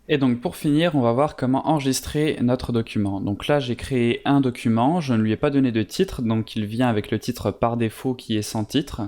Et donc pour finir, on va voir comment enregistrer notre document. Donc là, j'ai créé un document, je ne lui ai pas donné de titre, donc il vient avec le titre par défaut qui est sans titre.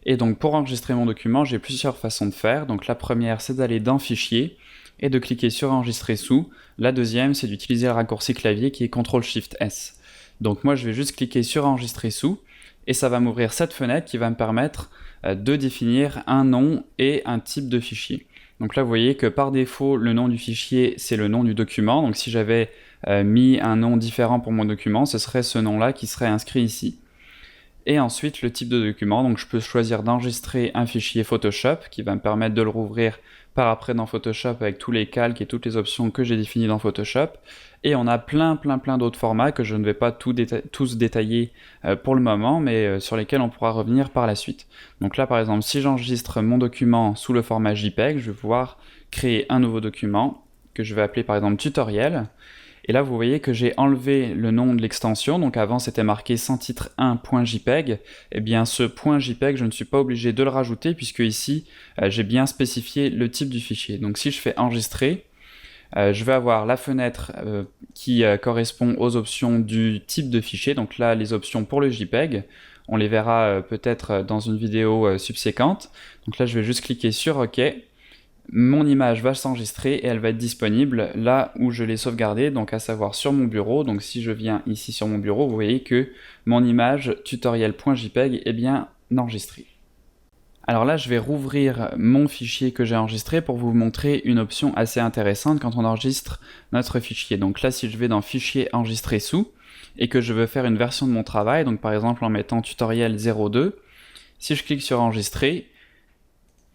Et donc pour enregistrer mon document, j'ai plusieurs façons de faire. Donc la première, c'est d'aller dans Fichier et de cliquer sur Enregistrer sous. La deuxième, c'est d'utiliser le raccourci clavier qui est CTRL-SHIFT-S. Donc moi, je vais juste cliquer sur Enregistrer sous et ça va m'ouvrir cette fenêtre qui va me permettre de définir un nom et un type de fichier. Donc là, vous voyez que par défaut, le nom du fichier, c'est le nom du document. Donc si j'avais mis un nom différent pour mon document, ce serait ce nom-là qui serait inscrit ici. Et ensuite, le type de document. Donc je peux choisir d'enregistrer un fichier Photoshop qui va me permettre de le rouvrir par après dans Photoshop avec tous les calques et toutes les options que j'ai définies dans Photoshop. Et on a plein d'autres formats que je ne vais pas tous détailler pour le moment, mais sur lesquels on pourra revenir par la suite. Donc là, par exemple, si j'enregistre mon document sous le format JPEG, je vais pouvoir créer un nouveau document que je vais appeler par exemple tutoriel. Et là, vous voyez que j'ai enlevé le nom de l'extension, donc avant c'était marqué sans titre 1.jpeg, et bien ce .jpeg, je ne suis pas obligé de le rajouter puisque ici, j'ai bien spécifié le type du fichier. Donc si je fais enregistrer, je vais avoir la fenêtre qui correspond aux options du type de fichier, donc là les options pour le JPEG, on les verra peut-être dans une vidéo subséquente. Donc là je vais juste cliquer sur OK. Mon image va s'enregistrer et elle va être disponible là où je l'ai sauvegardée, donc à savoir sur mon bureau. Donc si je viens ici sur mon bureau, vous voyez que mon image tutoriel.jpg est bien enregistrée. Alors là, je vais rouvrir mon fichier que j'ai enregistré pour vous montrer une option assez intéressante quand on enregistre notre fichier. Donc là, si je vais dans Fichier enregistrer sous et que je veux faire une version de mon travail, donc par exemple en mettant tutoriel 02, si je clique sur enregistrer,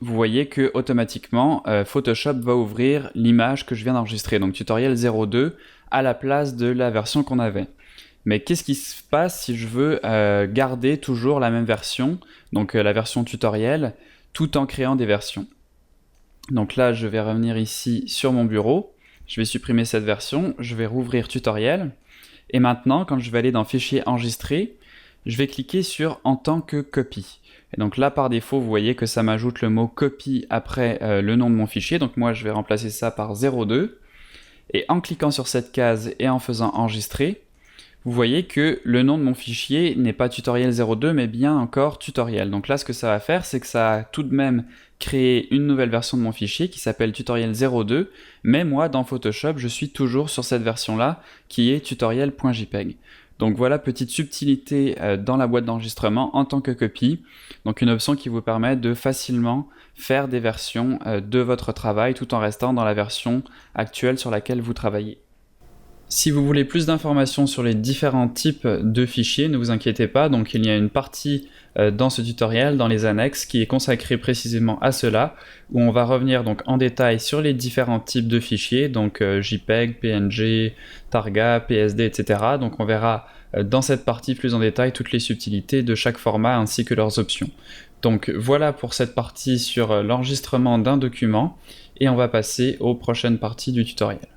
vous voyez que automatiquement Photoshop va ouvrir l'image que je viens d'enregistrer, donc tutoriel 02 à la place de la version qu'on avait. Mais qu'est-ce qui se passe si je veux garder toujours la même version, donc la version tutoriel, tout en créant des versions? Donc là, je vais revenir ici sur mon bureau, je vais supprimer cette version, je vais rouvrir tutoriel, et maintenant, quand je vais aller dans Fichier enregistrer, je vais cliquer sur En tant que copie. Et donc là, par défaut, vous voyez que ça m'ajoute le mot copie après le nom de mon fichier. Donc moi, je vais remplacer ça par 02. Et en cliquant sur cette case et en faisant enregistrer, vous voyez que le nom de mon fichier n'est pas tutoriel 02, mais bien encore tutoriel. Donc là, ce que ça va faire, c'est que ça a tout de même créé une nouvelle version de mon fichier qui s'appelle tutoriel 02, mais moi, dans Photoshop, je suis toujours sur cette version-là, qui est tutoriel.jpg. Donc voilà, petite subtilité dans la boîte d'enregistrement en tant que copie. Donc une option qui vous permet de facilement faire des versions de votre travail tout en restant dans la version actuelle sur laquelle vous travaillez. Si vous voulez plus d'informations sur les différents types de fichiers, ne vous inquiétez pas, donc il y a une partie dans ce tutoriel, dans les annexes, qui est consacrée précisément à cela, où on va revenir donc en détail sur les différents types de fichiers, donc JPEG, PNG, Targa, PSD, etc. Donc on verra dans cette partie plus en détail toutes les subtilités de chaque format ainsi que leurs options. Donc voilà pour cette partie sur l'enregistrement d'un document, et on va passer aux prochaines parties du tutoriel.